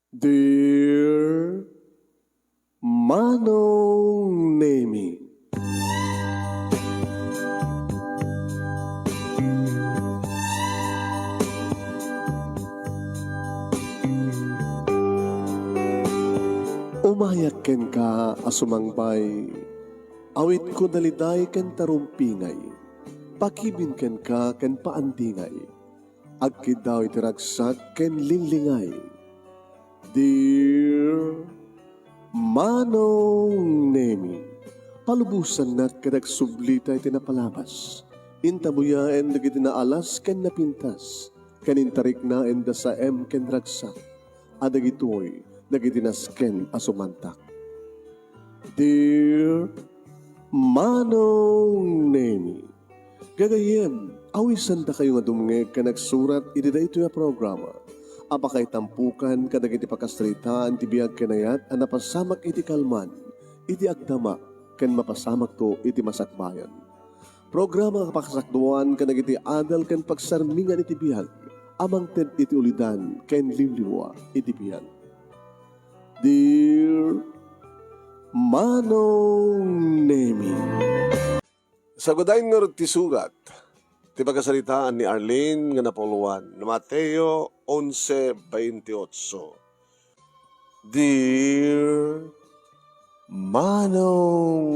Dear Manong Nemi, umayak ken ka asumangbay, awit ko daliday ken tarumpingay, pakibin ken ka ken paandingay, agkid daw itiragsak ken linglingay. Dear Manong Nemi, palubusan na kadagsublita iti napalabas. Intabuyaen dagiti naalas ken napintas. Kanintarik na enda sa ken ragsak. Adagitoy dagiti nasken asumantak. Dear Manong Nemi, gagayem, awisan da kayo nga dumngeg ka nagsurat iti da ito ya programa. Apakay tampukan kadagiti pakastritaan ti biag kenayat a napasamak iti kalman, iti agdama, ken mapasamak to iti masakbayan. Programa kapakasakduan kadagiti adal ken pagsarmingan iti biag, amang ted iti ulidan ken limliwa iti biag. Dear Manong Nemi, sagudayin nga ti sugat, ti pagkasalitaan ni Arlene nga napuluan na Mateo 11:28. Dear Manong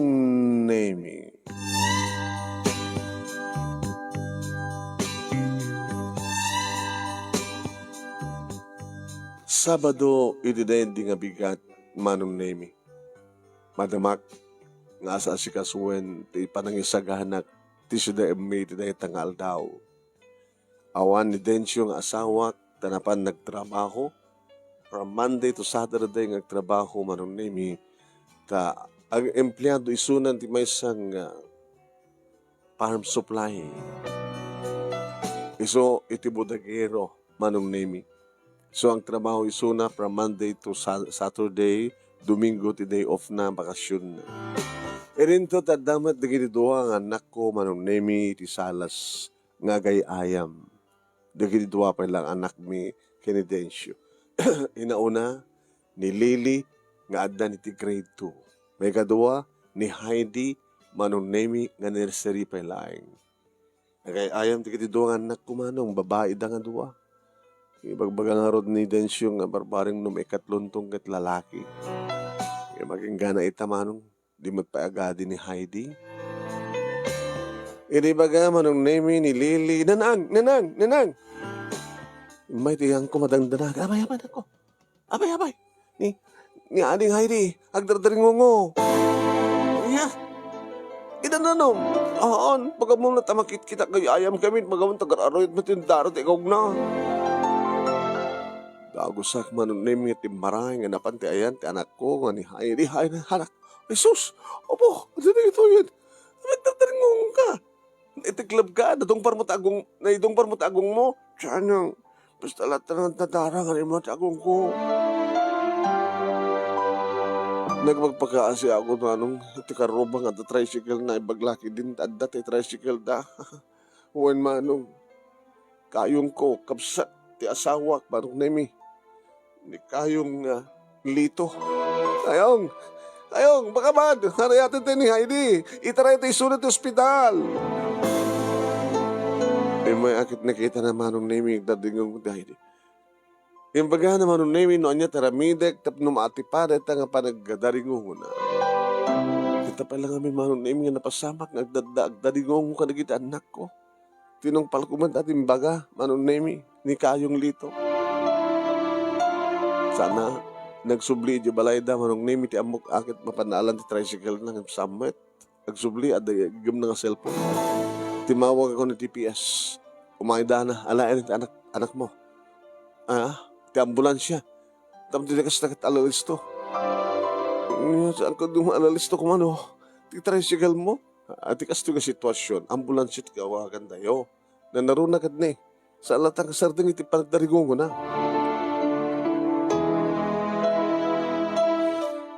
Nemi, Sabado ididending nga bigat Manong Nemi. Madamak nga asa si kasuen ti panangisagahanak ti siyudad May ti dahi tangal daw. Awan ni Dencio nga asawak tanapan nagtrabaho from Monday to Saturday nagtrabaho Manong Nemi ta ang empleyado isunan ti maysang farm supply. Iso iti bodagero Manong Nemi. So ang trabaho isuna from Monday to Saturday, Domingo ti day off na, bakasyon na. Irinto tadamat dagiti duha nga anak ko Manong Nemi ti salas nga gayayam. Dagiti duha pa lang anak mi Kenidencio. Inauna ni Lily nga adda ni ti grade 2. May kadua ni Heidi Manong Nemi nga nursery pa laing. Nagayayam dagiti duha nga anak ko Manong babae da nga duha. Ibagbaga nga rod ni Dencio nga barbaring nung ikatluntong kat lalaki. Maging gana ita Manong, di magpaagadi ni Heidi. Inibaga Manong Nemi ni Lily, nanang. May tiyang ko madangdanag, abay ako. Abay. Ni ading Heidi, agdardaring mo. Yeah. Idananong, aan, pagkamong natamakit kita kayo ayam kami, pagkamong tagar-aroy at matindarot, ikaw na. Dagusak Manong Nemi ti maray nga napanti ayan ti anak ko nga ni Heidi anak. Ay sus! Opo! Ano na ito yun? Nagtataringong ka! Itiklab ka! Nadong parmutagong mo! Tiyanang! Basta lahat na nagtatarangan yung mga tagong ko. Nagpagpakaasi ako Manong iti karubang at tricycle na ibaglaki din at ti tricycle da. Huwan Manong. Kayong ko kapsat ti asawak Manong Nemi. Ni kayong lito. Ayong, baka man, harayatin tayo ni Heidi. Itaray tayo sunod sa ospital. May akit nakita na Manong Nemi, dadingong ko Heidi. Yung baga na Manong Nemi, noon niya taramidek, tapno maatipare, nga panagdaringon na. Kita pa lang kami Manong Nemi, nga napasamak, nagdaringon ko kanagita anak ko. Tinong palkuman ating baga, Manong Nemi, ni kayong lito. Sana nagsubli di balayda Manong Nemi ti amok akit mapanalan ti tricycle na ng samwet. Nagsubli at gam na nga cellphone. Timawag ako ni TPS. Umayda na, alain ti anak mo. Ti ambulansya. Tapos di nakas nakatalisto. Saan ko dumalalisto ko mano? Ti tricycle mo? At ikas ito nga sitwasyon. Ambulansya ti kawagan tayo. Na narunagad na sa alatang kasarding iti panagdarigon ko na.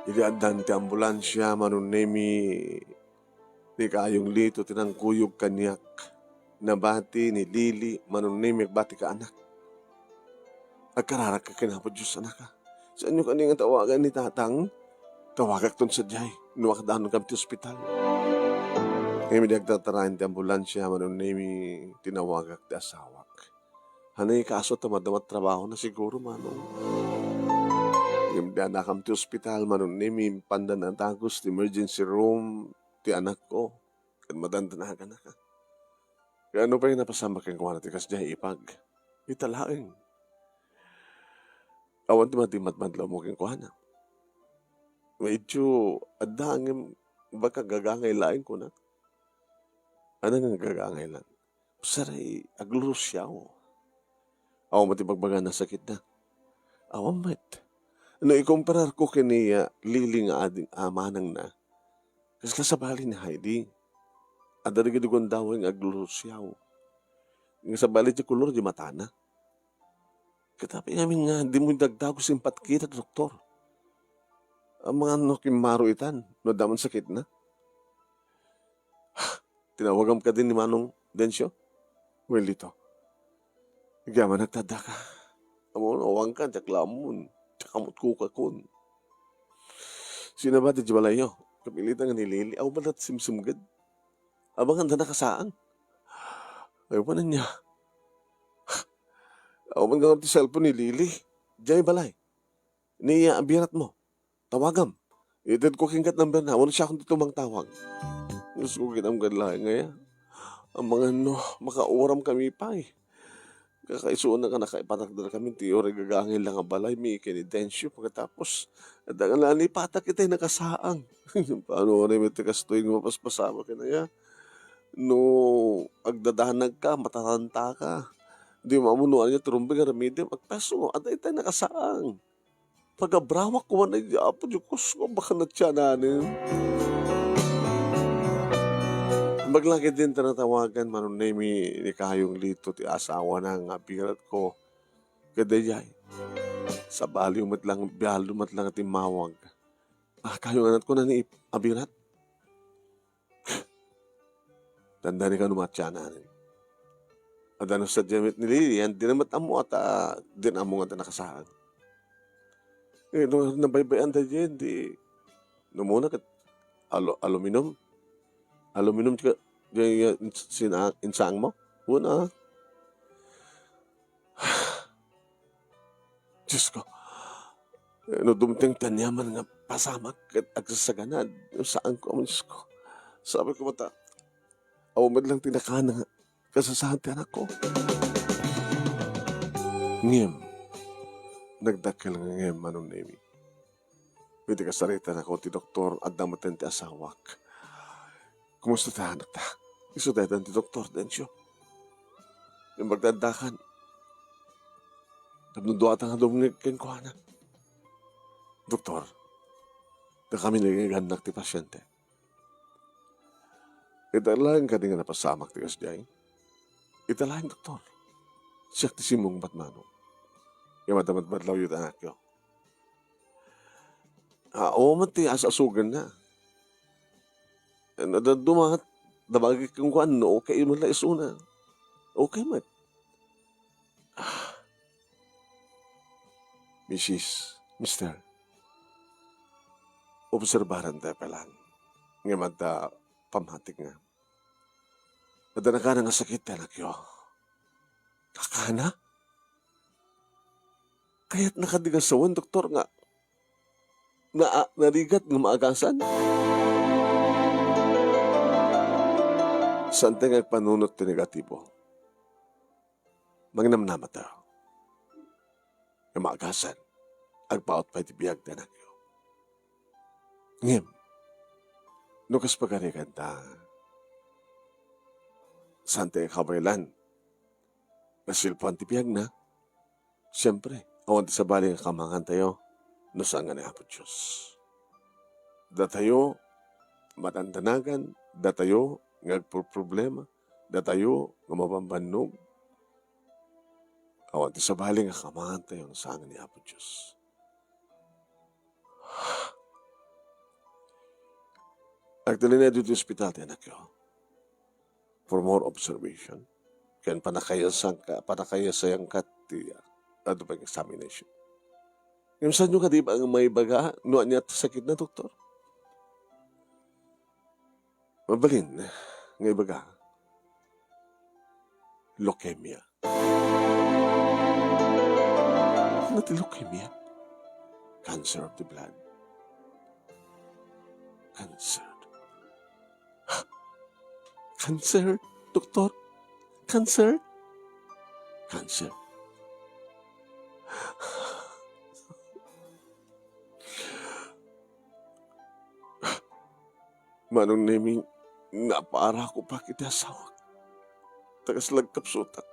Iliadan ti ambulansya Manong Nemi ni kayong lito tinangkuyog kanyak nabati ni Lily Manong Nemi bati ka anak. Agkararak ka kinapod Diyos anak ka. Saan nyo kaninga tawagan ni tatang? Tawagak ton sa jay. Nuwakdaan kami ti ospital. Ngayon may nagtatarahin ti ambulansya, manon na tinawagak ti asawak. Hanay kaso tamad-damat trabaho na siguro, manong. Ngayon di anakam ti ospital, manon na pandan ang tagos ti emergency room ti anak ko. Kan madandanagan na ka. Kaya ano pa yung napasama kang kuha natin kasjay ipag? Italaing. Awan ti matimat-madlaw mo kang kuha na. Medyo adangin baka gagangay laing ko na. Ano nga gagangay lang? Saray, agluro siya o. Awan matibagbaga na sakit na. Awan mat. Ano ikumparar ko kiniya liling ading amanang na. Kasi kasabali ni Heidi. Ada rin gidugon daw ang agluro siya o. Nga sabali ti kulor di mata na. Katapi namin nga, di mo dagdago simpat kita, doktor. Ang mga nakimaro itan, no daman sakit na. Tinawagam ka din ni Manong Densyo? Well, ito. Igaman nagtada ka. Amo, awang ka, tiyaklamon. Tyakamot ko ka kun. Sino ba, di balayo? Kapilitan nga nilili. Aw ba na't simsimgad? Abang handa na kasaang. Ayaw pa na niya. Aw man nga ti cellphone ni Lili. Diyan balay. Niya abirat mo. Tawagam. Itad ko kingkat number na. Wala siya akong tumang tawag. Gusto ko kinam gadlahay ngaya. Ang mga makauram kami pa eh. Kakaisuon na ka nakaipatakdal kami. Tiyori gagangin lang ang balay. May kinidensyo. Pagkatapos, adangan lang ni patak itay nakasaang. Paano rin may tikastuin mo paspasama ka na ya. No, agdadanag ka, matatanta ka. Di mamunuan niya turumbing remedyo. Magpeso, aday tayo nakasaang. Pagabrawak ko na niya, apo Diyos ko, baka natsyanan. Maglagi din tanatawagan, manunay ni kayong lito, ti asawa na nga, birat ko. Kadayay, sa bali umatlang, bihalo umatlang at imawag. Kayong anak ko na ni abirat. Tanda ni ka numatsyanan. At ano sa diyamit ni Lilian, dinamat amo at dinamo nga nakasahan. Nung nabaybayan tayo dyan, muna kat aluminum. Aluminum ka, insang mo? Una. Diyos ko. No, dumting tanyaman nga pasamak at agsasaganad. Saan ko, Diyos ko. Sabi ko mata, awamad lang tinakana nga. Kasasahan ti anak ko. Ngem. Nagdakil nga ngayon manong nemi. Pwede ka sarita na ko ti doktor at damaten ti asawak. Kumusta ta anak ta? Iso tayo ti doktor, Densyo. Yung magdandakan. Nabnunduat nga dumingig keng kuhana. Doktor, na kami nagiganak ti pasyente. Italang ka din nga napasamak ti kasjay. Italang doktor. Siya ti simong batmanong. Yung matamat-matlaw yung anak ko. Mati, asasugan na. Dumangat, nabagi kong kuhan, no, okay mo lang isuna. Okay, mat. Mister, obserbaran tayo palang. Nga mata, pamatik nga. Nadana ka na nga sakit, anak ko. Kakana? Kaya't nakadigasawan, doktor nga. Narigat ng maagasan. Saan tayo panunot ti negatibo? Magnamnamat tayo. Yung maagasan. Agpaot pa itibiyag na nagyo. Ngem. Nukas pagkarikan ta. Saan tayo kabaylan? Nasilpuan tibiyag na. Siyempre. Awan ti sa bali nga kamangan tayo. No saan nga na po Diyos. Datayo, matandanagan, datayo, problema, datayo, nga mapambanog. Awan ti sa bali nga kamangan tayo, no saan nga na po Diyos. Nagdali na dito hospital tayo na kayo. For more observation. Kaya panakayasayang ka ti ano pang examination. Yung saan nyo ka di ba ang may baga? Nuwa niya sakit na, doktor? Mabalin, ngay baga. Leukemia. Not leukemia. Cancer of the blood. Cancer. Cancer, doktor? Cancer? Cancer. Manong naming napaara ko pa kita asawa. Tagas lagkapsutak.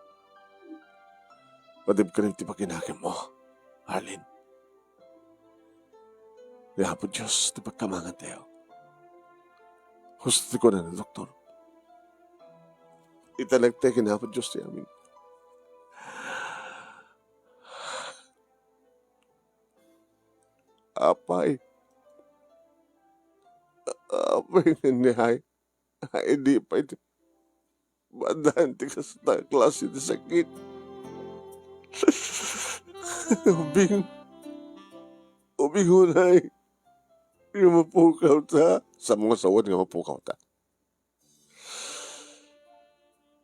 Padib ka rin ti pakinakim mo, Arlene. Kaya po Diyos, ti pagkamangan tayo. Gusto ko na ng doktor. Italagte kina po Diyos ti amin. Apay. Apay nangyay. Ay di pa iti. Bandahan ti kasta klase ti sakit. Ubing. Ubing hunay. Yung mapukaw ta. Sa mga sawad nga mapukaw ta.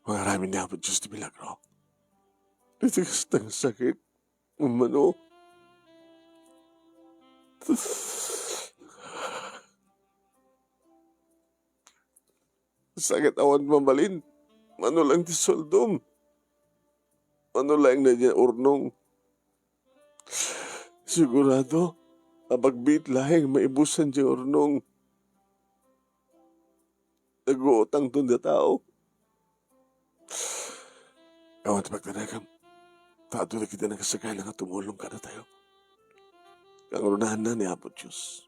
Maraming na po Diyos ti milagro. Iti kasta nga sakit. Umano. Sakit awan mamalin. Ano lang ti soldom. Ano lang na niya urnong. Sigurado, apagbit lahing maibusan niya urnong. Nag-uutang doon na tao. Awan ti pagtanagam. Tato na kita nakasakay lang at tumulong ka na tayo. Kang unahan na ni Apo Diyos.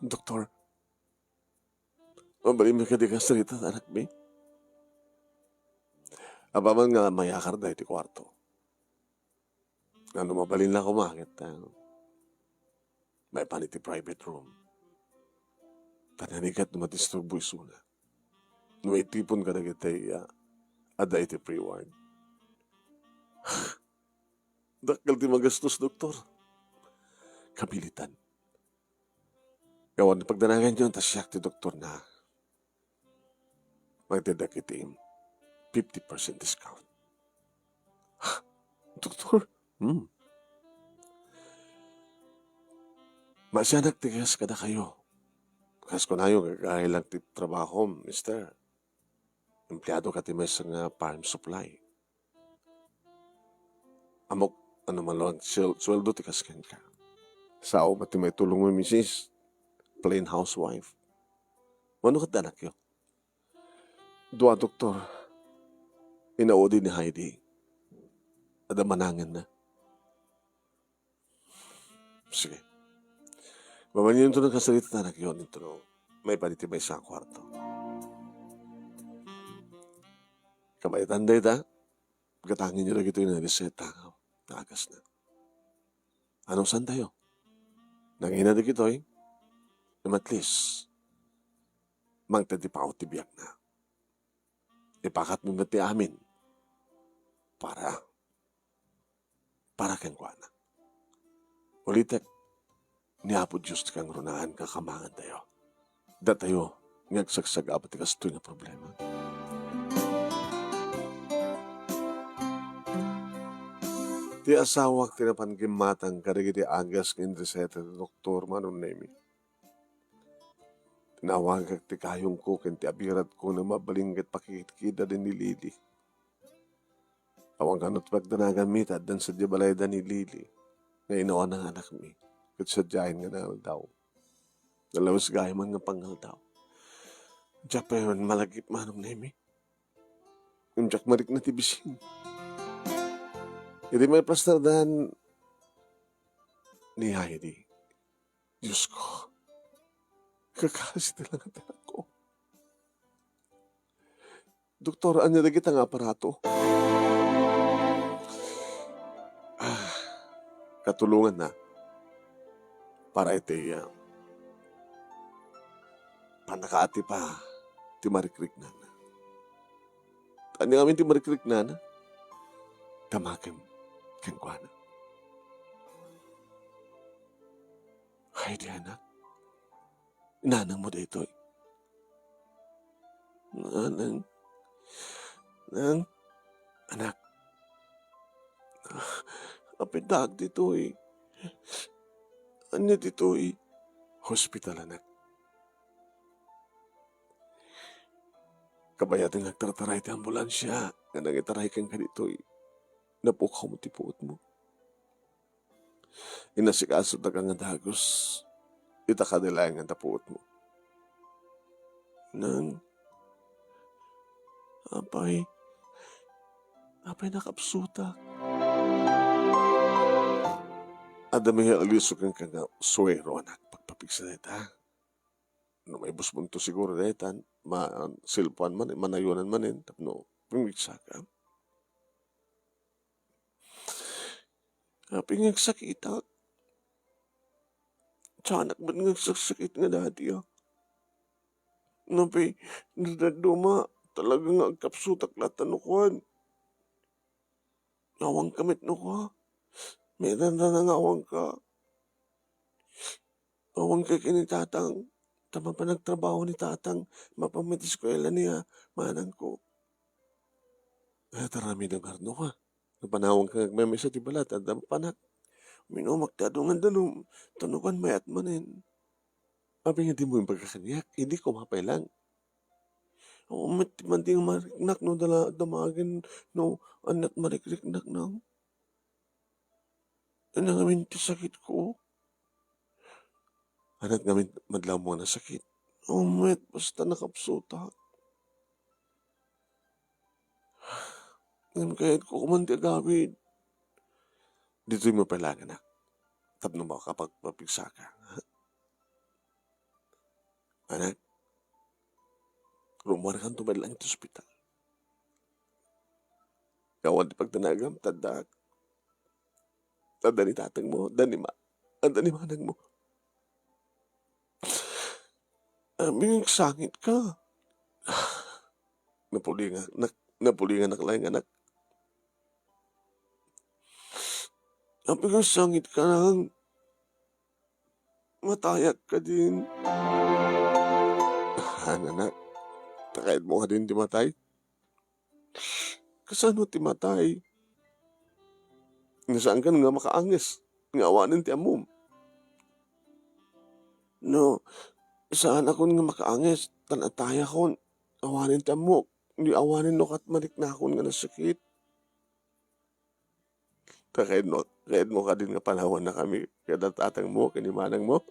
Doktor, mabalin mo ka di ka salita sa anak mi. Apaman nga mayakar na iti kwarto. Ano mabalin lang kumakit. May paniti private room. Tananigat na matisturbo isuna. No itipon ka na kitay ada iti pre-ward. Dakal ti magastos, doktor. Kabilitan. Gawan pagdanagan yun, tas siyak ti doktor na magdadak itim 50% discount. Doktor, masyanak tigas kada kayo. Kas ko na yung kailang ti trabaho, mister. Empleyado ka ti may nga farm supply. Amok, ano man lang, sweldo ti kaskan ka. Sao, pati may tulong mo, misis. Plain housewife. Ano ka danak yun? Dua, doktor. Inaudi ni Heidi. Ada manangan na. Sige. Mamanyan ito ng kasalita na yun. Ito may panitibay sa kwarto. Kamaitan day ta. Pagkatangin nyo na ito yung reseta. Nagas na. Anong saan tayo? Nangina na ito na at least magtatipaw tibiyak na. Ipakat mo ti amin para kang kuana. Ulitek, ni Apo Diyos kang runaan kakamangan tayo. Datayo, ngagsagsag apat ikasto nga problema. Ti asawak tinapangimatang karigiti agas ng reseta ti doktor manong nemi. Tinawagag ti kayong ko ken ti abirat ko na mabalinggat pakikita din ni Lili. Awang kanot pagdanagan mi dan sa dibalay da ni Lili na inawa ng anak mi. Kat sadyahin nga na daw. Nalawas gaya man nga panggal daw. Diyak pa yun malagip manong nemi. Yung diyak marik na tibisin. Hindi may prastardahan ni Heidi. Diyos ko. Kakasit na lang ang ko. Doktor, anya na kita nga aparato. Katulungan na. Para ito panakaati pa ti marikrik na. Ano kami ti marikrik na? Tamakim. Kang kuana. Ay, di anak. Inanang mo dito. Nanang. Nang. Anak. Apedag dito eh. Anya dito eh. Hospital anak. Kabayat nga tartaray ti ambulansya. Nga nangitaray kang ganito eh. Napukaw mo tipuot mo. Inasikaso na ka nga dagos. Ita ka nila nga tapuot mo. Nang. Apay. Apay nakapsuta. Adami nga aliso kang nga suwero anak. Pagpapigsa na ita. No may busbon to siguro na ita. Silpuan man, manayunan manin. Tapno, pumigsa ka. Apay nga sakita. Tiyanak ba't nga sakit nga dati ah. Napay, nadaduma. Talaga nga agkapsutak latan no kuhan. Awang kamit no ka. Meron na nangawang ka. Awang ka kini tatang. Tama pa nagtrabaho ni tatang. Mapamit eskwela niya. Manang ko. Kaya tarami ng garno ka. Napanawang ka nagmeme sa tibalat. At panak. Minumak tadungan danong. Tanukan mayat manin. Abi nga di mo yung pagkakaniyak. Hindi ko mapay lang. O manting mariknak no damagin no anat marikriknak no. Ano ngamin ti sakit ko? Anat ngamin madlaw mo na sakit. O met basta nakapsuta. Ngayon kahit ko kumanti agawid. Dito'y mapalangan na. Tapno mo kapag mapigsa ka. Anak. Rumar kang tumad lang ito ospital. Kawan di pagtanagam, tadak. Tanda ni tatang mo, dani manang mo. Aming sangit ka. Napulingan na kalayang anak. Aming sangit ka lang. Matayak ka din. Anak. Takait mo ka din timatay. Kasano timatay? Nasaan ka nga makaangis? Nga awanin ti amom. No, saan ako nga makaangis? Tanataya ko. Awanin ti amok. Hindi awanin no kat manik na ako nga nasakit. Takait mo ka din nga panawan na kami. Kada tatang mo, kinimanang mo.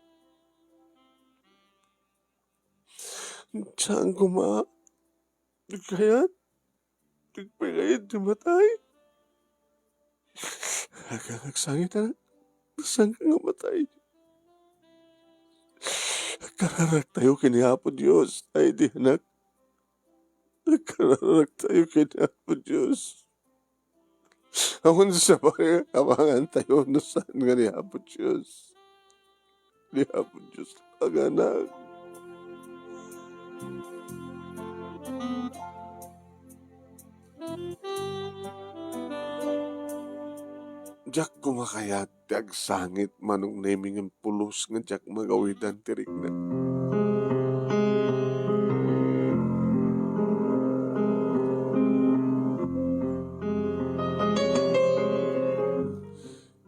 Saan ko ma? Nagkayat? Nagpagayat timatay? Nagkagsangit na. Saan ka nga matay? Nagkararak tayo kinihapo Diyos. Ay di anak. Nagkararak tayo kinihapo Diyos. Akon sa mga kamangan tayo no saan nga nihapo Diyos. Nihapo Diyos. Ang anak. Diyak kumakayat tiag sangit manong naming ang pulos nga diyak magawidan tirig na.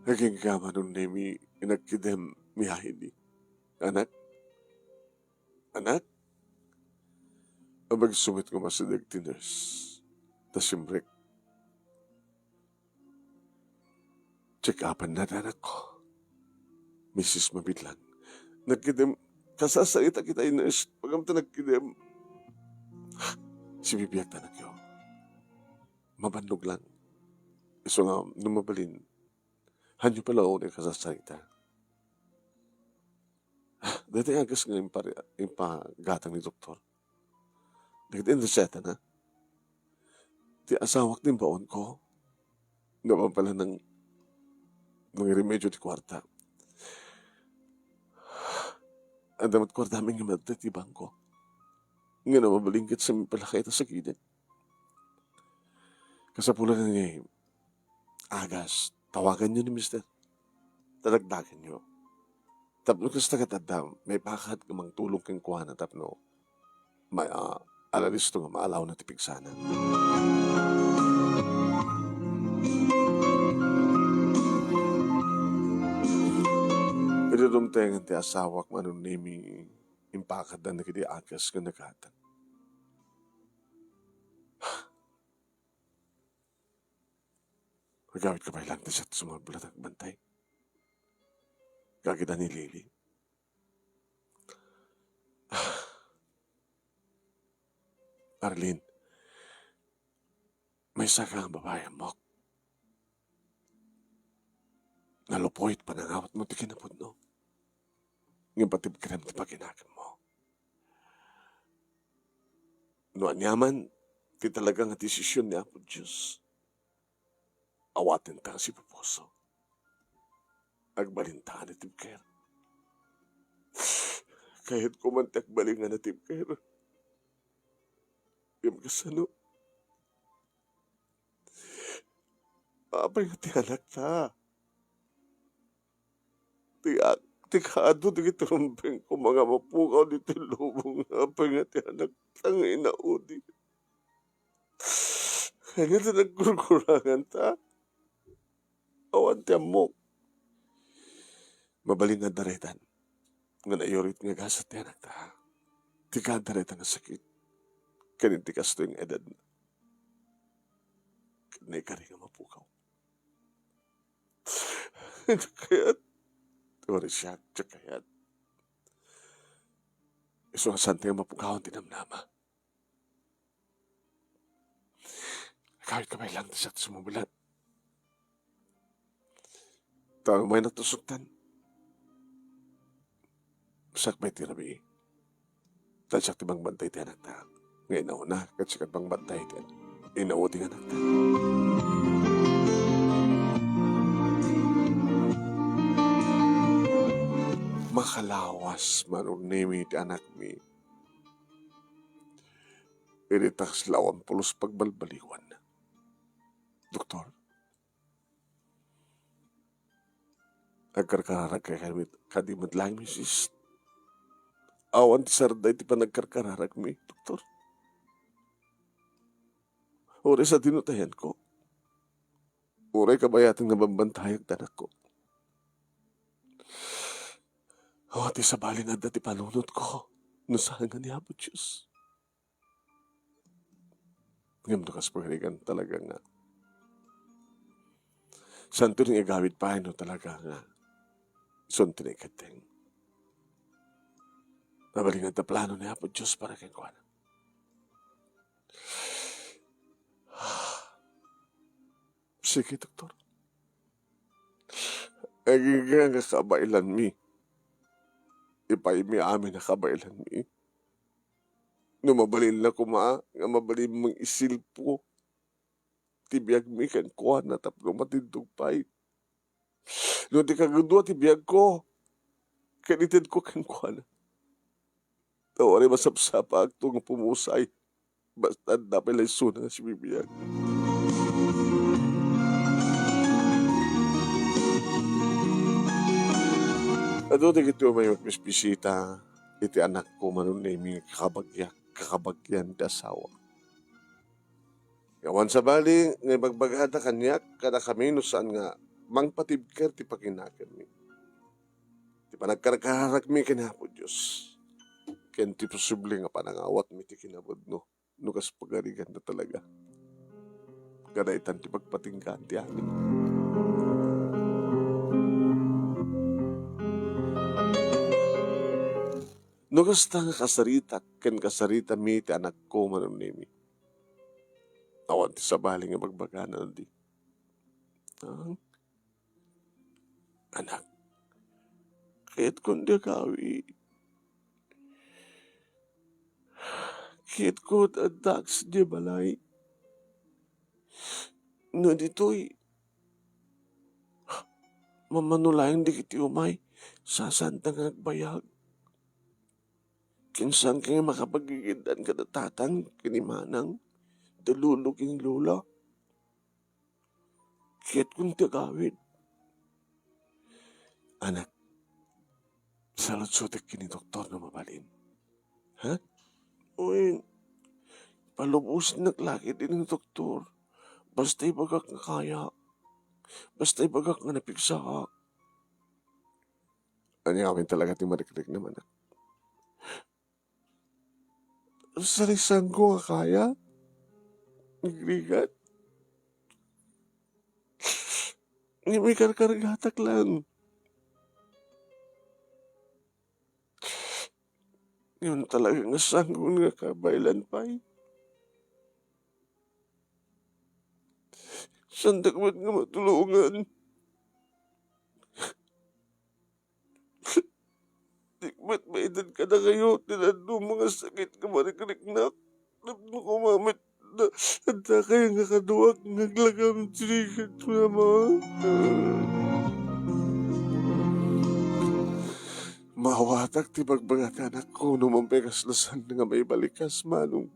Naging ka manong nami inagkidem miyahidi. Anak? Anak? Abag sumit ko masidag tiners. Tasimrek. Check upan na anak ko. Mrs. Mabitlan. Nagkidem, kasasalita kita iners. Pagamta nagkidem. Si Bibiyak tanak yo. Mabandog lang. Iso nga, numabalin. Hanyo pala ako na kasasalita. Dati agas nga yung gatang ni doktor. Nagkidem reseta na. Di asawak din baon ko. Naman pala ng mga remedyo di kwarta. Ang damat kwarta aming nga di bangko. Nga na mabalingkit sa palakay ito sa gilid. Kasapulan na niya agas, tawagan nyo ni Mister. Talagdagan nyo. Tapno kas tagatadam, may pakat kamang tulong kang kuha na tapno, may alalis to nga maalaw na tipig sana. Pero dumtengan ti asawak manon nimi impakat na nakiti akas ka nakatan. Magawit ka ba ilang tisat sumabulat at bantay? Gagita ni Lily. Arlene, may saka ang babae mo. Nalupoy at panangawat mo ti kinapod no. Ngayon pati kiram ti paginagan mo. No anyaman, ti talagang desisyon ni Apo Diyos. Awatin ta si Pupuso. Agbalintaan ni Tibker. Kahit kumantak balingan na Tibker. Yung kasano. Apay nga ti anak ta. Ti kaado ti kiturumpeng ko mga mapukaw ni ti lubong. Apay nga ti anak ta nga inaudi. Kaya nga nagkurkurangan ta. Awan ti amok. Mabaling nga daretan. Nga nayorit nga gasat ti anak ta. Ti ka daretan nga sakit. Kaninti kasto yung edad na. Kanay ka rin nga mapukaw. Kaya't, tuwari siya, kaya't. Iso nga sante nga mapukaw ang tinamnama. Kahit kamay lang sa sumubulan. Tawag may natusuktan. Sakbay ti rabi. Dahil siya tibang bantay ti anak ta. Ngayon na una, kat siya bang bantay ti inauti nga anak ta. Makalawas manunimi ti anak mi. Iritas lawan pulos pagbalbaliwan. Doktor, nagkarkararag kay kadimot lang, misis. Awan ti sarday ti pa nagkarkararag mi, doktor. Uri sa tinutayan ko. Uri kabayatan nga bambantayag tanak ko. Awan ti sabaling adda ti panunod ko. Nusahan nga ni Apo Diyos. Ngayon to kas pagaligan talaga nga. Santo rin igawid pa no talaga nga. Sunto na ikateng. Nabalingan ta plano ni Apo Diyos para kay kuwan. Sige, doktor. Agiging nga kabailan mi. Ipay mi amin na kabailan mi. Numabalil na kuma, nga mabalil mong isilpo. Tibiyag mi kan kuwan na tapno matindog pay. No di kagudwa tibiyag ko. Kanitid ko kan kuwan. Tawari masapsapa akto nga pumusay. Basta dapat lang suna si bibiyag. Ato di kito may magpispisita. Iti anak ko manunay kakabagyan ti asawa. Yawan sa bali, ngay magbagada kanyak, kada kami no saan nga, mangpatibker ti pakinakan mi. Ti panagkarkarag mi kinapo Diyos. Ken ti posible nga panangawat mi ti kinabod no. Nukas pagarigan na talaga. Gadaitan ti pagpatinggan ti amin. Nukas ta nga kasarita, ken kasarita mi ti anak ko manunimi. Awan ti sabali nga magbagana di. Anak, kahit kundi kawi, kahit ko dags di balay, no dito'y mamanulayang di kiti umay, sasantang agbayag. Kinsan kaya makapagigidan ka na tatang kinimanang, dalulog yung lula. Kahit kung tagawid, Anak, salot-sutik kini doktor na mabalin. Ha? Uy, palubos naglaki din ng doktor. Basta ibagak nga kaya. Basta ibagak nga napigsa. Ano kami talaga ti marikrik naman. Salisan ko nga kaya. Nagrigat. May karkargatak lang. Yun talaga nga sanggun nga kabaylan pa'y. Sandagmat nga matulungan. Dikmat maedad ka na kayo. Tinado mga sakit ka marikrik na. Napno ko mamit na. Anta kayo nga kaduwag. Naglagam sinigat mo naman. Mawatak ti bagbagat anak ko no mampekas-lasan nga may balikas manong.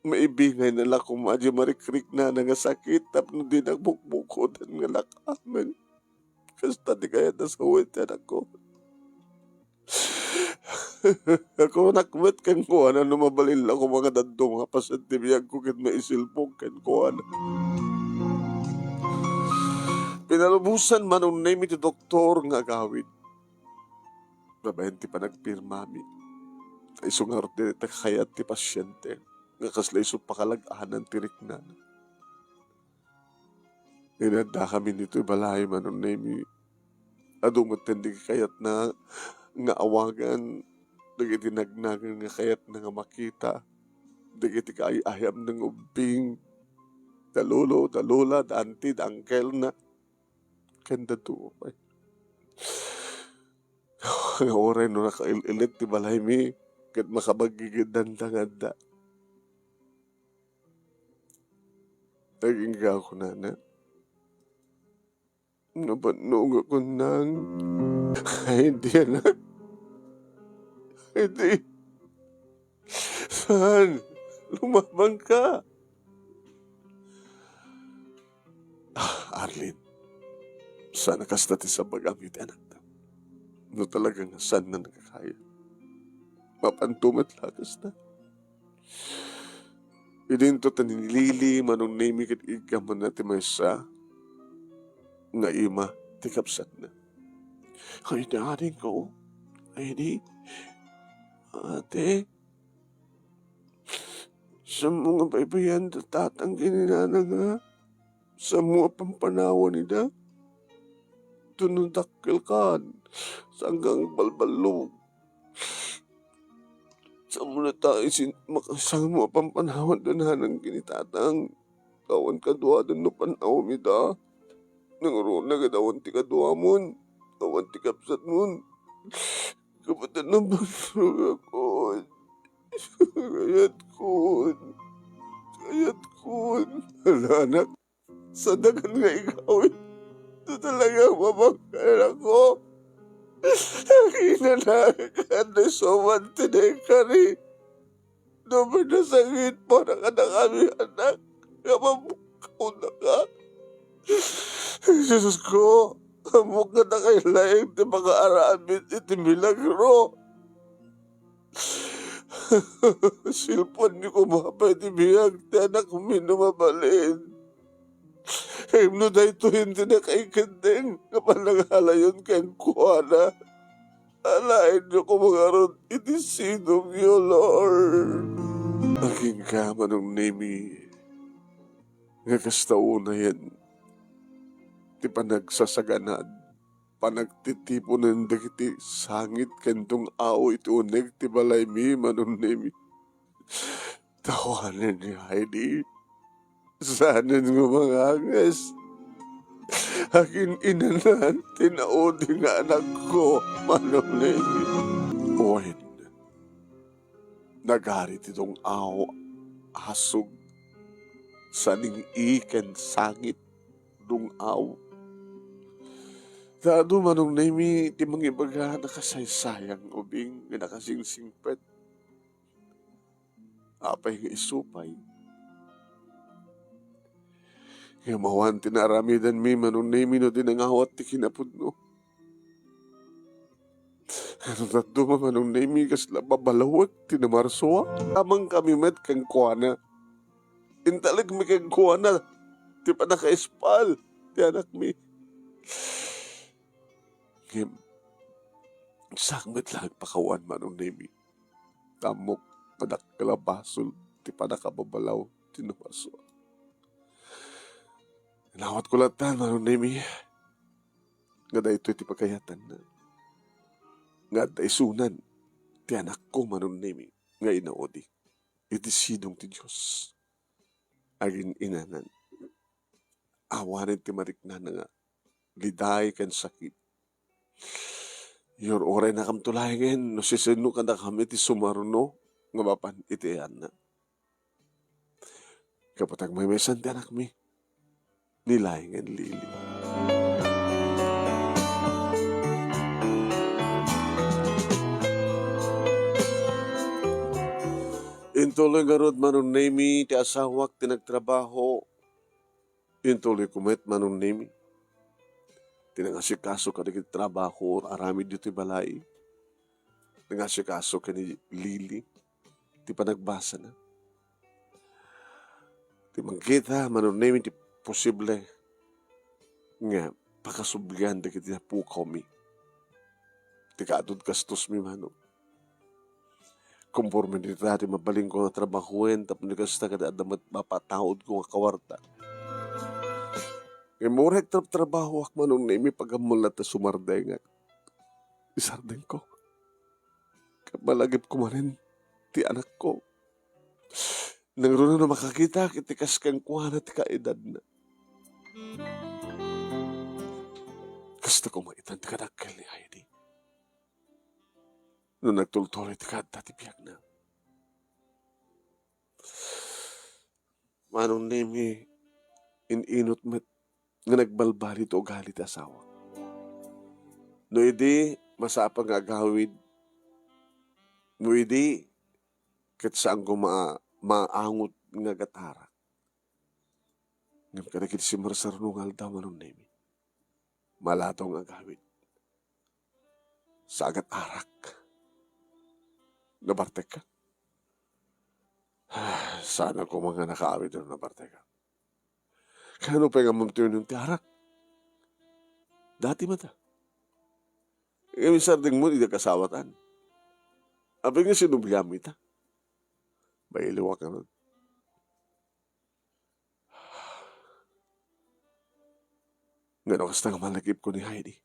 Maibingay na lang kung madya marikrik na nga sakit tapno din ang bukbukodan nga lakaman. Kasta di kaya nasawit anak ko. Ako nakmet kan ko ano mabalil ako mga dadong nga pasantibiyag ko kat maisilpong kan ko ano. Pinalubusan man ang name iti doktor nga gawin. Babayan ti pa nagpirmami. Iso nga rin kayat ti pasyente. Nga kasla iso pakalag-anan ti riknan. Inanda kami nito balay man ang name. Adumatan di kayat na nga awagan. Dagiti nagnagan nga kayat na nga makita. Dagiti kaayayam ng ubing. Dalulo, dalula, daanti, daangkel na. Kanda to. Nga oray no nakailit ti balay mi. Kat makabagigidan tanganda. Naging ko na na. Nabanong ako nang. Ay, hindi na. Hindi. Saan? Lumabang ka. Arlene. Sana kasta ti sa bagamit anak ta. No talagang saan na nakakaya. Mapantumat lakas na. Idinto taninilili manong name kat igaman natin may sa nga ima tikapsat na. Ay daring ko. Ay di. Ate. Sa mga baybayan tatang kininana nga. Sa mga pampanawan nila. Tunundakil ka. Sanggang balbalog. Sa muna tayo makasang mga pampanawan dananang kinitatang. Kawan kadwa doon no panaw mida. Nangro na gadawan ti kadwa mon. Kawan ti kapsat mon. Kapatan ng balbalog ako. Kayat kun. Kayat kun. Anak. Sa dagan nga ikaw. Ito talaga mabangkal ako. Kinanakan na soman tinekari. Naman na sakit mo na ka na kami anak. Kamabukaw na ka. Jesus ko. Amok ka na kayo laing ti mga aramid iti milagro. Silpon ni ko mapay ti biyag ti anak minumabalin. Himno da ito hindi na kaikandeng kapag nanghalayon kayong kuwana. Alain niyo ko mga ron itisinong niyo, Lord. Naging kama nung nemi nga kastauna yan. Di pa nagsasaganad. Panagtitipo ng dagiti sangit kantong awo iti uneg ti balay mi manong nemi. Tawanan ni Heidi. Sanan nga mga angas. Akin inanan, tinaudi nga anak ko, manong nemi. Owen, nagarit itong aw, hasog, saning ikan sangit, dung aw. Dado manong nemi, ti mga ibaga nakasaysayang ubing, nakasingsingpet. Apay nga isupay. Kaya mawan tinaramidan mi manong nemi no din ang awat ti kinapudno. Ano na dumamanong na imigas na babalawag, tinamarsoa. Tamang kami met kang kuana. Intalag mi kang kuana. Di pa naka-espal. Di anak mi. Ngem, sakmet lang pakawan manong na imi. Tamok, panak kalabasol. Di pa nakababalaw, tinamarsoa. Inawat ko latan manong na imi. Nga da ito'y ti pagkayatan na. Nga da isunan. Ti anak ko manong na imi. Nga inaodi. Iti sinong ti Diyos. Agin inanan. Awanin ti marikna na nga. Liday kan sakit. Yor oray na kam tulayangen. No sisino ka na kami ti sumaruno. Nga mapan iti na. Kapatag may mesan ti anak mi. Nilayangen lili. Intuloy nga rod manong nemi ti asawak ti nagtrabaho. Intuloy kumet manong nemi. Tinangasikaso ka na trabaho aramid dito balay. Tinangasikaso ka ni Lili. Ti panagbasa na. Ti magkita manong nemi ti posible nga pakasublihan da kiti pukaw mi. Ti kaadod kastos mi manong. Conforme dito dati mabaling ko na trabahuin tapos nagasta ka na adamat mapataod ko nga kawarta. E murek trabaho ak manong na imi pagamulat na sumarday nga. Isarday ko. Malagip ko manin ti anak ko. Nang runa na makakita kitikas kang kuha na ti kaedad na. Kasta ko maitan ti kadakkel ni Heidi. Nung nagtultuloy ti kadta ti biyak na. Manong na imi ininot met nga nagbalbali to galit asawa. No idi, masapang agawid. No idi, kat saan ko maangot nga gatara. Ngam ka nakit si Marsarungal daw manong nemi. Malatong agawid. Sa agat arak. Nabartek ka? Sana ko mga nakaawid na nabartek ka. Kano pa nga mamtiyon yung tiarak? Dati mata. Kami sarding mo, hindi kasawatan. Abang nga sinubyam ita. Bailiwa ka nun. Ngano kasta nga malagip ko ni Heidi.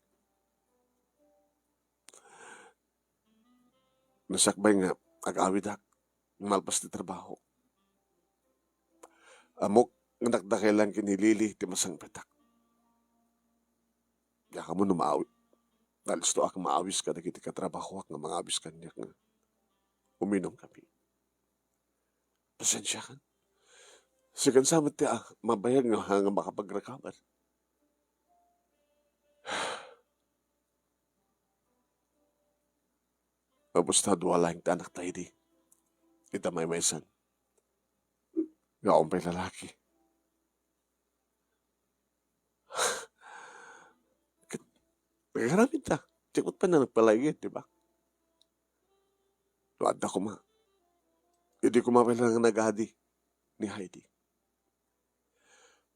Nasakbay nga, agawid ak. Malpas ti trabaho. Amok, nakdakilan kinilili, ti masang petak. Diya ka mo numaawi. Nalisto ak maawis ka na kiti katrabaho ak nga mga awis ka niya nga. Uminom kami. Pasensya kan. Sikan samat ti mabayag nga makapag-recover. Mabusta duwala yung tanak tayo di. Ita may maysan. Gaong pa'y lalaki. Nagkaramit ta. Tikot pa na nagpalagin, di ba? Luad na ko ma. Hindi ko mapalang nagadi ni Heidi.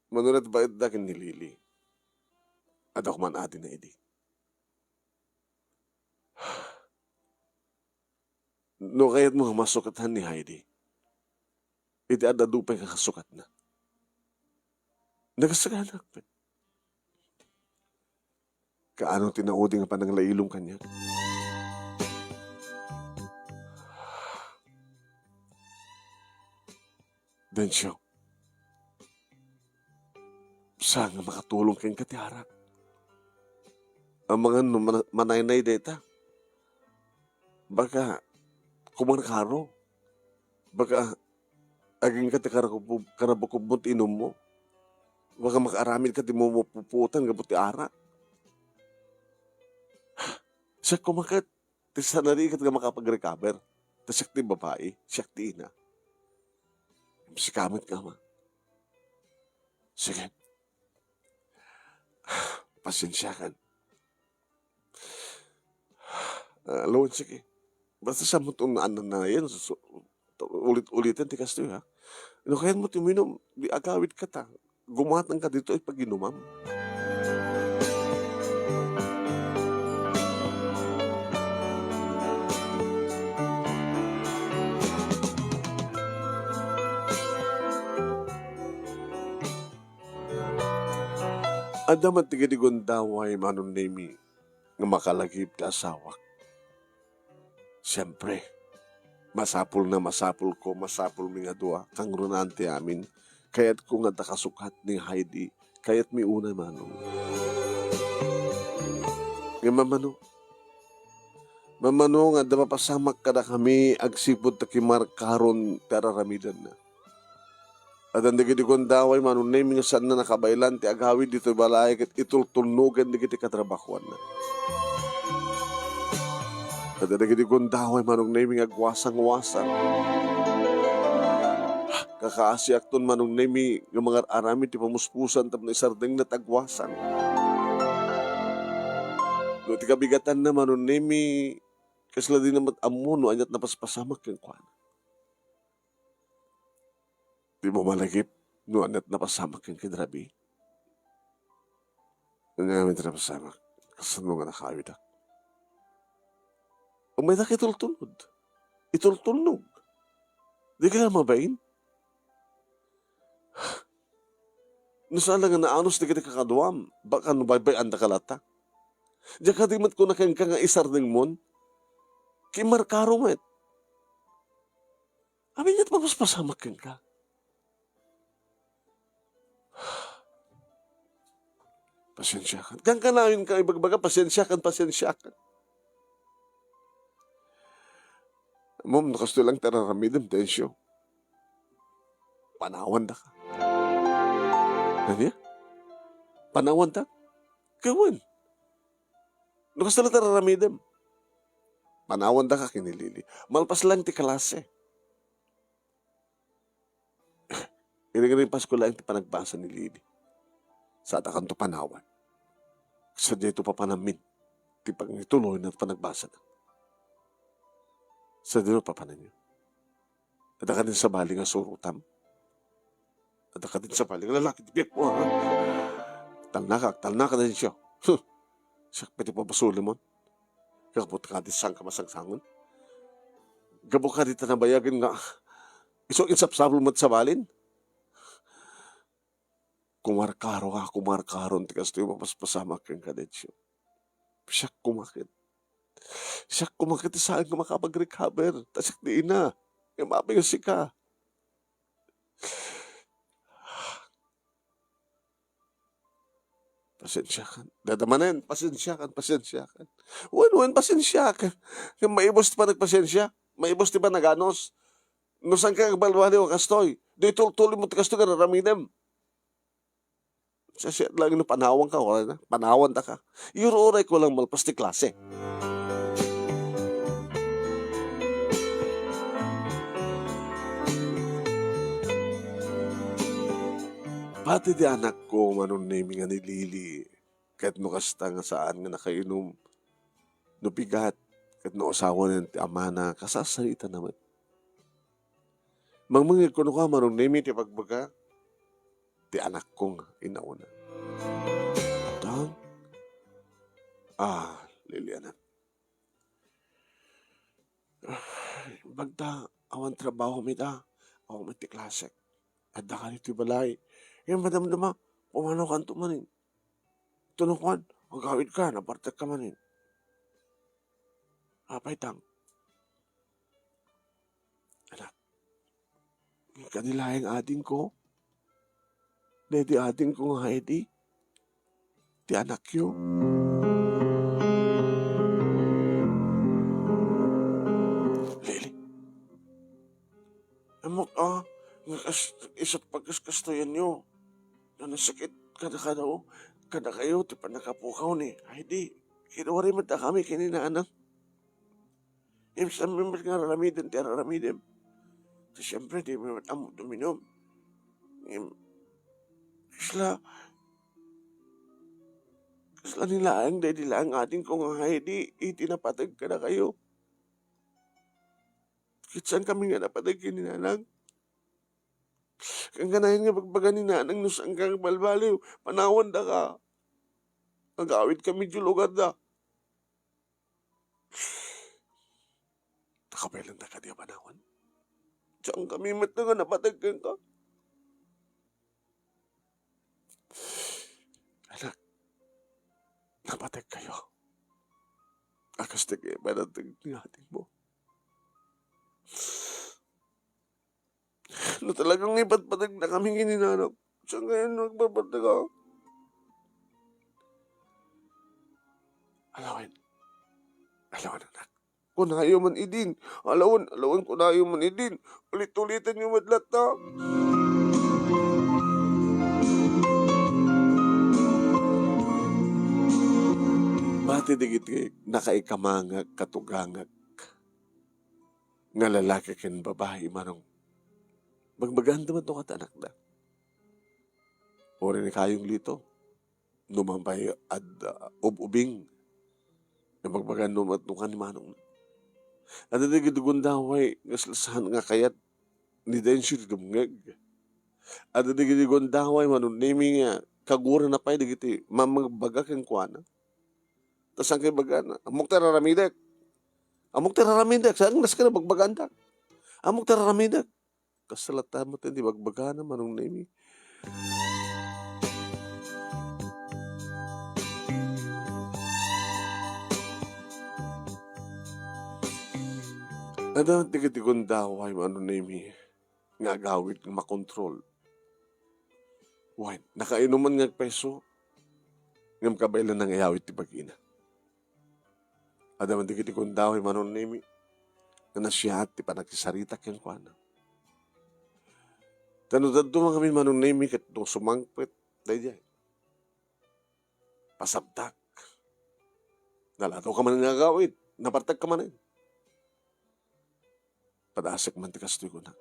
Manunad ba itakin ni Lili? At ako man adi na idi. No kaya't mga masukatan ni Heidi. Iti adadupay kakasukat na. Nagasaganak pa. Kaano tinaudi nga panang lailong kanya? Densyo, saan nga makatulong kayong katiharak? Ang mga manaynay deta. Baka kumanakaro. Baka aging karabakubot inom mo. Baka makaaramid ka di mo mapuputan nga buti arak. Siya kumakat. Tisa na rin ka makapag-recover. Siya ti babae. Siya ti ina. Sikamit ka ma. Sige. Pasensya kan. Lawan sige. Basta sa mo itong anan na yan, ulit-ulitin ti kasto ha. Ano kaya mo tuminom, di agawid ka ta. Gumatang ka dito ay pag inumam. Adamat ti gadigon daway manon nemi nga makalagip ka asawa. Siyempre, masapul ko, masapul mi nga dua, kang runante amin, kaya't ko nga nakasukat ni Heidi, kaya't mi una manong. Nga mamano nga da mapasamak kada kami, agsipod takimar karon tararamidan na. At ang digiti kong daway, manong naming saan na nakabailan, ti agawid dito balay, kat itultunugan digiti katrabakuan na. At ang digiti kong daway, manong naming agwasang-wasang. Kakaasiak ton manong nami nga mga arami ti pamuspusan tap na isardeng na tagwasan. No ti kabigatan na manong nami kasla din naman amuno anyat napaspasamak yung kwan. Di mo malagip no anyat napasamak yung kidrabi. Ang namin napasamak. Kasan mo nga nakawid ak. Ang may nakitultunod. Itultunog. Di ka na mabain? Nasala nga naanos di kita kakaduam. Baka no baybay anda kalata. Diyan ka dimat ko na kang nga isardeng mon. Kimarkaro met. Amin niya't mapaspasamak kang ka. Pasensyakan. Kang kanawin ka ibagbaga, pasensyakan. Mom, nakasto lang tararamidam, tensyo. Panawan da ka. Ano ya? Panawan da? Gawin. Nakasto lang tararamidam. Panawan da ka kinilili. Malpas lang ti kalase. Inigaling Pasko lang ti panagbasa ni Lili. Sa atakan to panawan. Sa dito pa panamin. Ti pangituloy na panagbasa na. Sa dito pa panan nyo. At ka din sa bali nga surutam. At ka din sa bali nga lalaki. Bip mo ha. Talnaka na din siya. Siya pati pa basuli mo. Kakabot ka din sang kamasangsangon. Gabo ka dito na bayagin nga. Iso insapsabol mo sa balin. Kumarkaron, tikas ito yung mapaspasamak yung kadetsyo. Siya kumakit saan ka makapag-recover. Tasik di ina. Yung mapingas ka. Pasensyakan. Dadamanin, pasensyakan. Wan, pasensyakan. Yung maibos pa nagpasensya. Maibos di ba naganos? No saan ka balwali o kastoy? Di tuloy mo kastoy ka naraminem. Sa lang no panawan ka, wala na. Panawan ta ka. Yururay ko lang malpas ti klase. Pati di anak ko, manon naming nga ni Lili. Kahit no kasta nga saan nga nakainom. No bigat. Kahit no asawa ng ti amana. Kasasarita naman. Mangmangil ko no ka, manon naming ti pagbaga. Ti anak kong inauna. Tang? Lilianan. Bagta, awan trabaho mita. Ako mati klase. At da ka nito balay. Yung madam-dama, pumanaw ka manin. Tunukuan, magawid ka, napartek ka manin. Apay tang. Anak, kanilayang ating ko. Dede ating ko nga Heidi. Ti anak yo. Lili. Amok isat pagkaskastoyan nyo. Na nasakit kada daw. Kada kayo, ti pa nakapukaw ni Heidi. Kinuwari mo ta kami kininaanak. Sa member nga raramidin, ti raramidin. So, siyempre, di mo amo duminom. Isla, Sila nila ang dahil nila ang ating kung ay di itinapatag ka na kayo. Kitsan kami nga napatag kininanang. Kang ganahin nga pagbaga ni nanang nus ang kang balbaliw. Panawan da ka. Agawid kami di lugar da. Nakapailan da ka di panawan. Diyan kami mat na nga napatag ka. Anak, napatag kayo. Akas na kayo manatag ni ating mo. Na talagang ipatpatag na kami kininanap. Saan ngayon nagpapatag ako? Alawan anak. Kung ayaw man idin. Alawan kung ayaw man idin. Ulit-ulitan yung madlat na. Bati digit kay nakaikamangag katugangag. Nga lalaki ken babae manong. Magbagan naman ito katanak na. Ori ni kayong lito. Numampay at ubing. Na magbagan numat nung ni manong. At nagidugon daway nga salasahan nga kayat ni Densyo di dumngag. At nagidugon daway manong nimi nga kagura na pa'y digiti mamagbaga kang kuana. Tas ang kay bagana, amok tararamidak. Saan nas ka na magbagandak? Amok tararamidak. Kasalata mo tayo, di magbagana manong nimi. Ada tigitikon daway manong nimi. Nga gawit ng makontrol. Why? Nakainuman nga peso. Ngam kabailan ng iyawit ti bagina. Ada man tigitikon daway manong nimi. Nga nasiyat ti panagsisarita keng kuana. Tanudad mo kami manong nimi kat no sumangpit. Dahil pasabtak. Nalato ka man nga gawit. Napartag ka man eh. Padasik man ti kastoy ko na.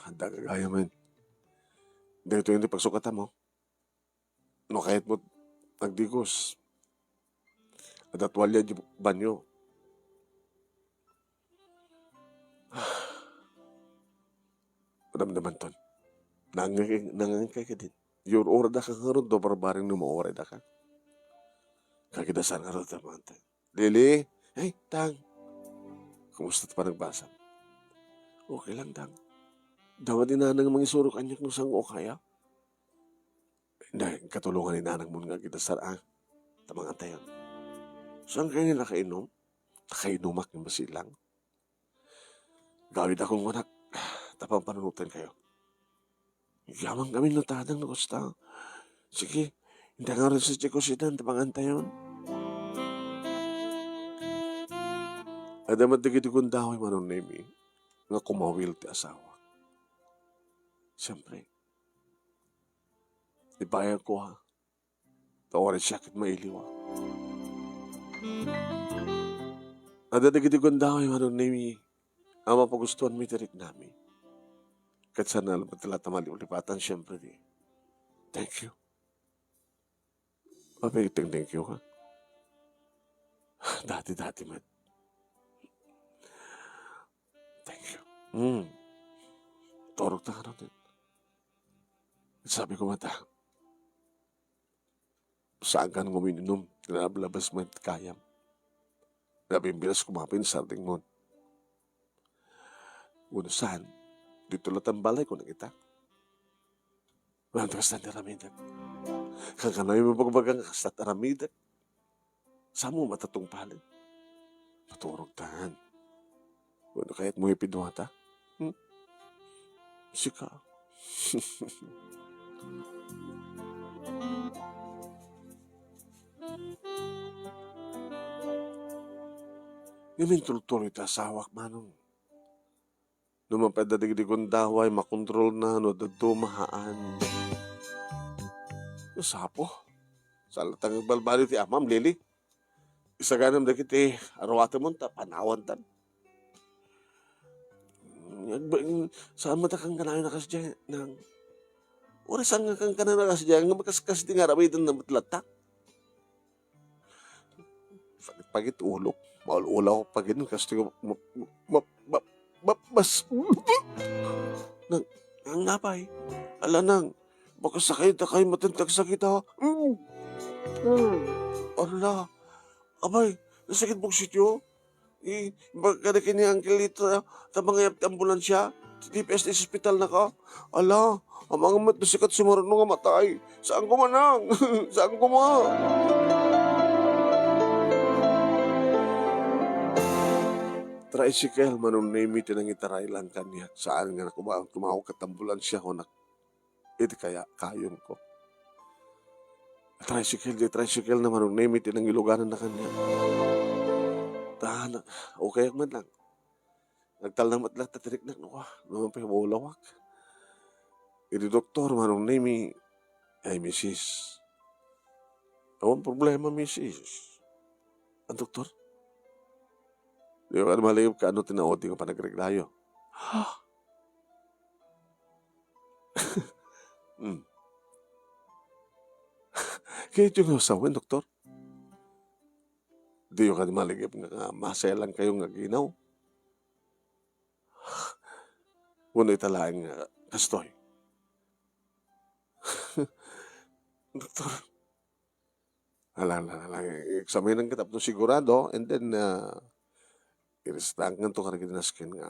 Handa kagaya man. Dito yung pagsukatan mo. No kahit mo nagdigos. At atwalya di banyo. Madamdaman ton. Nangangkay ka din. Yung ora da ka nga ron, do barbaring numaora da ka. Kakidasan nga ron tamante. Lili, hey, tang. Kumusta pa nagbasa? Okay lang, tang. Dawa din nanang mga isurok anyak no sang o kaya. Hindi, katulungan ni nanang mo nga kidasan tamang antayon. Saan kayo nila kainom? Nakainumak yung basilang. Gawid akong anak. Tapang panunutan kayo. Yamang kami natadang na gusta. Sige, hindi nga rin sa Chikosidan, tapang antayon. Ada matigidikong daway manong nemi. Nga kumawil ti asawa. Siyempre. Ibayan ko ha. Tawarin siya kit mailiwa. Ada digidikong daway manong nemi. Ama pagustuhan mi tirik nami. Kat sana alam patala tamali ulipatan siyempre di. Thank you. Papagiting thank you ha. Dati man. Thank you. Torok na ka natin. Sabi ko mata. Saan ka nang uminom? Nalablabas mo at kayam. Nabimbilas kumapin sa ating mon. Unusan, dito lang ang balay ko na kita. Mantas na naramidag. Kakanay mo pagbagang kasat naramidag. Saan mo matatong palin? Maturog tahan. Ano kaya't mo ipinwata? Sika. Ngamin tuloy-tuloy ta sawak manong. Lumapadadigdigon daway, makontrol na, no, mahaan. Sapo. Salatang balbali ti amam, lili. Isa ganam da kiti, arawata mo, panawan tan. Saan mo takang ganayon na kasi dyan, nang Oras ang kang kanana kasi dyan, nga makaskas di nga rabidan na matlatak. Pagit ulo, maulula ko pagin, kasi ko, mas, nang, ang napay, ala nang, baka sakit na kayo matintag sakit ha. Ala, abay, nasakit mong sityo? Baka na kini ang kilito ta mga ambulansya, TPS sa ospital na ka. Ala, ang mga mat na sikat sumarano nga matay. Saan ko manang? Saan ko ma? Tricycle, manong name it nang itaray lang kanya. Saan nga tumawag ka ambulansya ko na iti kaya kayon ko. Tricycle na manong name it nang iluganan na kanya. Tahan, okay man lang. Nagtalnamat lang tatirik na nuwa. Naman pa mawalawak. Iti doktor, manong name ay misis. Awang problema, misis. Ang doktor? Di ba malayop ka ano tinaoti ko pa nagreglayo? Kaya yung nasawin, doktor? Di ka maligip nga masaya lang kayong naginaw. Kuno italaang kastoy. Doktor, alam, examinan kita no sigurado, and then, iristang nga to ka naginaskin nga.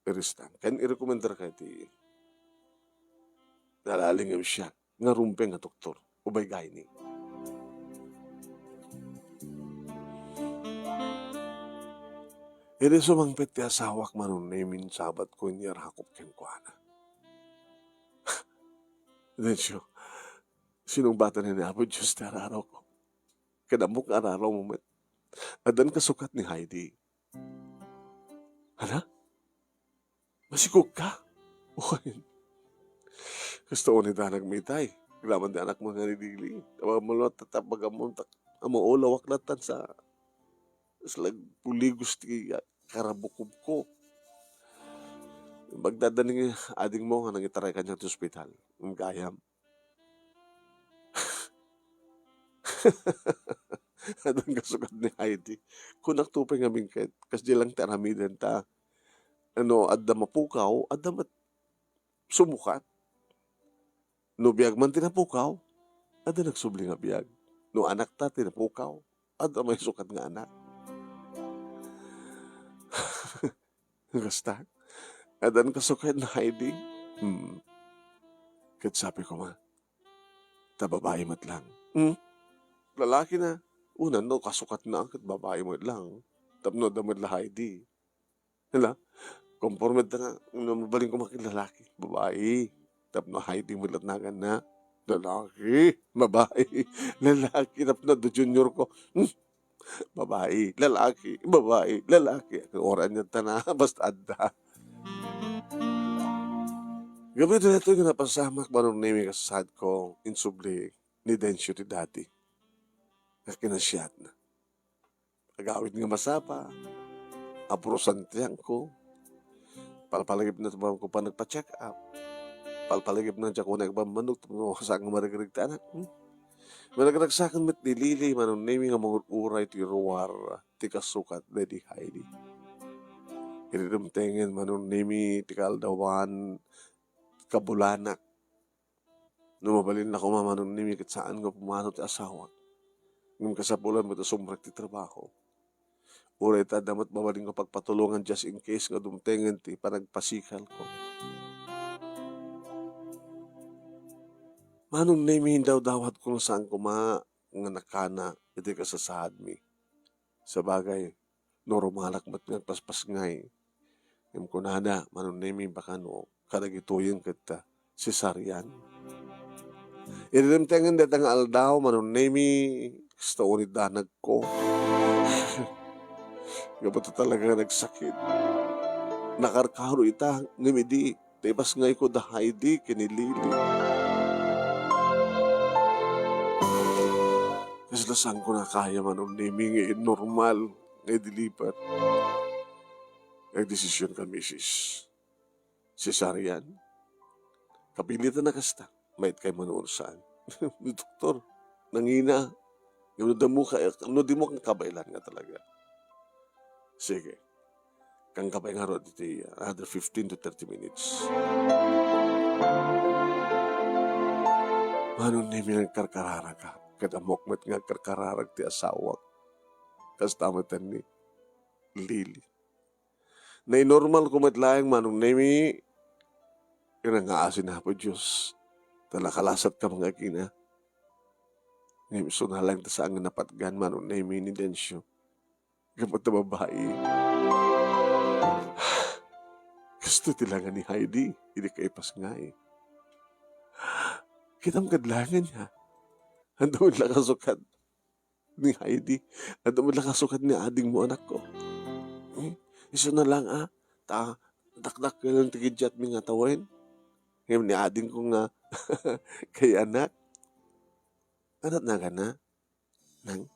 Iristang. Kan i-recommender ka iti nalaling siya. Nga rumpeng nga doktor. Ubay gayni. Iri sumangpit ti asawak manon namin sabat ko niyar hakop ken kuana. Then siya, sinong bata ni Apo Diyos ti araraw ko. Kadamok araraw mo met. Adan kasukat ni Heidi. Hala? Masikog ka? Okay. Gusto ko ni Danag mitay. Kailangan di anak mo nga ni Dili. Tawag mo lot tatapag amuntak. Amo ulawak natan sa puligos ti karabukob ko. Magdadaning ading mo nga nang itaray kanya sa ospital. Ang gayam. Adang kasukat ni Heidi. Kung naktupay nga mingket, kasi lang taramiden ta. Ano, adda mapukaw, adda sumukat. No biyag man tinapukaw, adda nagsubli nga biyag. No anak ta tinapukaw, adda may sukat nga anak. Basta, adan kasukat na Heidi. Kat sabi ko ma, babae mat lang. Lalaki na. Una, no, kasukat na kat babae mo lang. Tapno damad la Heidi. Hala, conformed na nga, mabaling ko makilalaki. Babae. Tapno Heidi mo latnagan na. Lalaki. Babae. Lalaki. Tapno do junior ko. Babae. Lalaki. Babae. Lalaki. Ang oran niya na. Basta adda. Gabi na ito yung napasamak manong name kasasad ko insubli ni Densyo ti dati. Nakinasyat na. Agawid nga masapa. Apurosan tiyang ko. Palpalagip na tumawag ko pa nagpa-check up. Palpalagip na dyan ko nagbamanok. Tumawag sa akong marigirigta anak. Managraksakan met nilili manong name nga mga uray ti ruwar ti kasukat na di Heidi. Iridumtengen manong name ti kaldawan kabulanak. Numabalin na ko mamanong name kat saan nga pumano ti asawa. Ngum kasapulan mo ito sumrak ti trabaho. Uray ta damat mabaling ko pagpatulungan just in case nga dumtengen ti panagpasikal ko. Manong name daw dawat kung saan ko nga nakana iti kasasahad mi. Sa bagay, normalak mat nagpaspas ngay. Ngum kunana, manong name baka no kadagituyin kita cesarian. Irimtengen deta nga aldaw manong name gusto ulit danag ko. Gabato talaga nagsakit. Nakarkaro ita, ngimidi. Tebas ngay ko da Heidi, kinilili. Kasi lasang ko na kaya manong naming normal ngay dilipat. Nagdesisyon ka, Mrs. Cesarian. Kapilitan na kasta. May kay manuon saan. Doktor, nangina. Ano di mo kang kabailan nga talaga. Sige, kang kabay nga ro dito another 15 to 30 minutes. Manong nimi ng karkararag ka. Kadamok met nga karkararag ti asawak. Kas tamatan ni Lili. Na normal kumatlayang manong nimi yun nga asin na po Diyos. Talakalasat ka mga kina. Ngayon so na lang ta sa ang napatgan manong nimi ni Densyo. Kapag na babae. Gusto tilangan ni Heidi. Hindi ka ipas nga eh. Kitang kadlangan niya. Ando mo lang kasukat ni Heidi. Ando mo lang kasukat ni ading mo anak ko. Iso na lang dakdak ka lang tigidyat mi nga tawin. Ngayon ni ading ko nga kay anak. Anat na ka na nang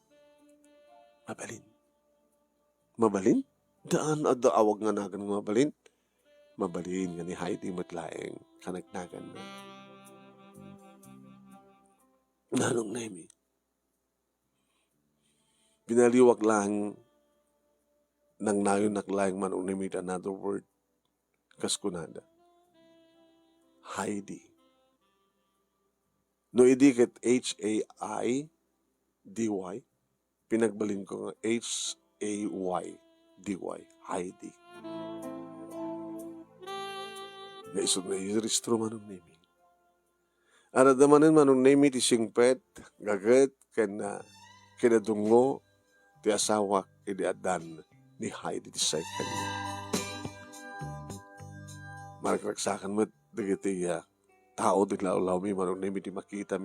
mabalin. Mabalin? Daan awag nga nagan nga mabalin. Mabalin nga ni Heidi matlaeng kanagnagan na. Nanong Nemi. Binaliwag lang nang nayon naklayang manong Nemi another word. Kaskunada. Heidi. No idikit H-A-I-D-Y. Pinagbalin ko nga H-A-Y-D-Y. Heidi. Naisod na iristro manong Nemi. Aradamanin manong Nemi ti singpet, gaget, kinadungo, ti asawak, idi adan ni Heidi ti second. Maragraksakan mo, digiti tao di laulaw mi, manong Nemi ti makita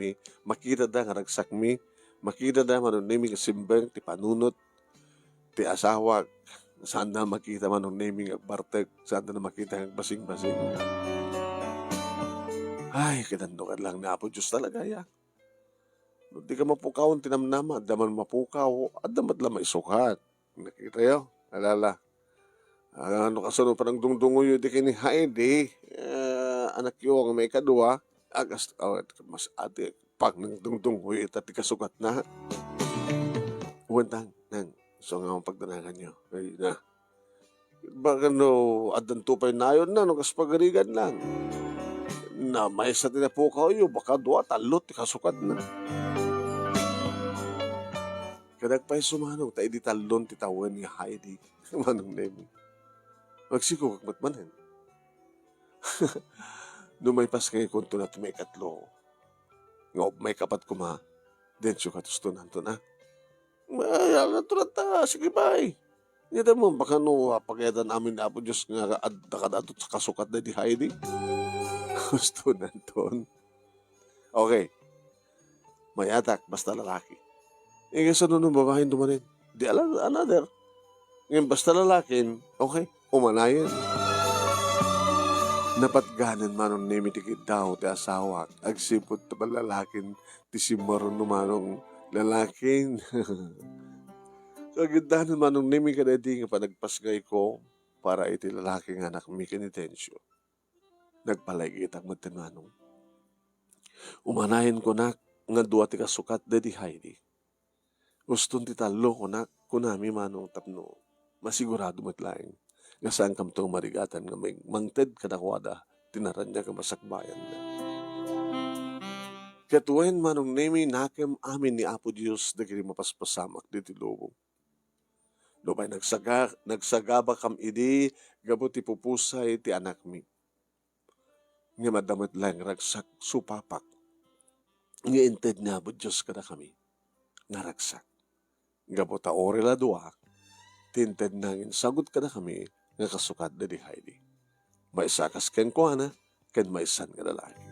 da nga ragsak mi, makita da manong Nemi nga simbeng ti panunot, ti asawak, saan na makita manong Nemi nga bartek, saan na makita nga basing-basing. Ay, kinandukan lang na po Diyos talaga ya. Di ka mapukaw, tinamnama, daman mapukaw, at damat lang maisukat. Nakita yun, alala. Ano kasunod pa ng dungdungo yun, di kini Heidi, anak yun, may kadua, mas ate, pag ng dungdungo yun, at kasukat na. Uwantang, so nga ang pagdanangan nyo, ay na. Baka no, adan tupay na yun na, no, kaspagarigan lang. Na may sa tinapukaw yun, baka dua, talot, kasukat na. Kadagpay sumanong, tayo di talon, titawan ni Heidi. Manong Nemi. Magsiko kakmatmanan. Numaypas kayo kunto na may katlo. Nga may kapat kuma, densyo katustunan to na. Maya nga to na ta, sige bye. Nita mo, baka no, pagyadan namin na po Diyos nga nakadatot sa kasukat na di Heidi. Gusto nanton. Okay. May atak, basta lalaki. Ngayon sa nung babaeng dumanin, di another. Ngayon basta lalakin, okay, umanayan. Napatganan manong Nemi tikit daw ti asawak, agsipot ta lalakin, ti simaron numanong lalakin. Kagindahan manong Nemi kanadi nga panagpasgay ko, para iti lalaking anak mi kinitensyo. Nagpalagitak mo tinanong. Umanahin ko na nga duwa ti kasukat da di Heidi. Guston ti talo ko na kunami manong tapno. Masigurado matlaing. Nga saan kam itong marigatan nga may mangted kadakwada tinaran niya ka masakbayan na. Katuwen manong Nemi nakem amin ni Apo Diyos na kini mapaspasamak diti lubong. Lupay nagsagaba kam idi gabuti pupusay ti anak mi. Nga madamat lang ragsak supapak. Nga inted na po Diyos kada kami. Naragsak. Gabo ta ore la dua. Tinted nangin sagot kada kami. Nga kasukat na di Heidi. May sakas ken ko na. Ken may san nga lalaki.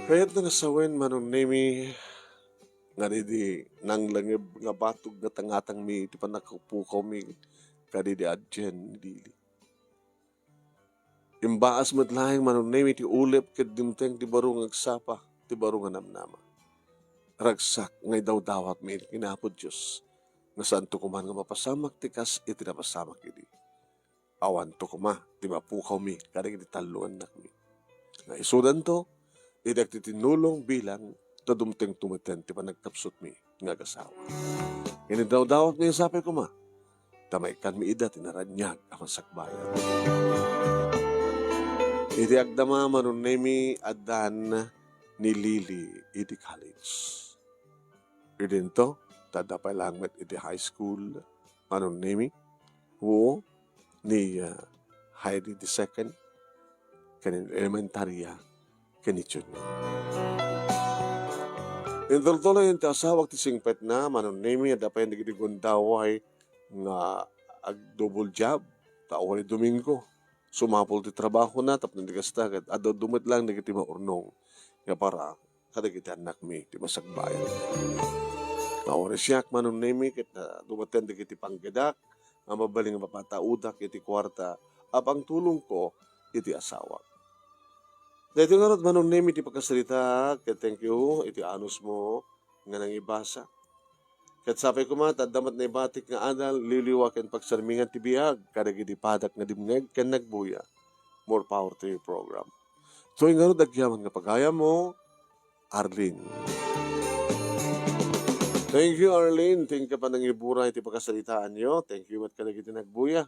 Kaya't nangasawen manong Nemi. Nga di nang langib nga batog nga tangatang mi. Di pa nakapukaw mi. Kadi di adjen ni Dili. Imbaas matlaing manong Nemi ti ulip ket dimteng ti barong agsapa ti barong namnama. Ragsak ngay daw dawat mi kinapod Diyos. Nga saan to kuman nga mapasamak ti kas iti napasamak idi. Awan to kuma ti mapukaw mi kadang iti taluan nak mi. Nga isudan to, idak ti tinulong bilang tadumteng tumeten ti panagtapsot mi nga gasawa. Kini daw-dawat mi sabi ko ma, tamay kan mi ida tinaranyag ang sakbayan. Iti agdama manunemi adan ni Lily iti college. Idinto, tadapay langmet iti high school manunemi, wo ni Heidi II, kanin elementarya, kani junior. Intultuloy yung asawag ti singpet na manunemi at dapay hindi gundaway nga ag-double job, taon ni Domingo. Sumapol ti trabaho na, tapos nandigas na, at dumit lang nagiti maurnong, nga para kadagiti anak mi, ti masagbayan. Naori siyak manunemi, kit na dumaten nagiti panggadak, ang mabaling mapataudak, iti kwarta, apang tulong ko, iti asawa. Dito nga rin manunemi, iti pagkasalita, kit thank you, iti anus mo, nga nang ibasa. Kat sabi ko damat na ibatik nga anal, liliwakan pagsarmingan ti biyag, kadagiti padak nga dimngeg, kan nagbuya. More power to your program. So yung nga dagyaman nga pagaya mo, Arlene. Thank you, Arlene. Thank you pa nang ibura iti pagkasalitaan nyo. Thank you at kadagiti nagbuya.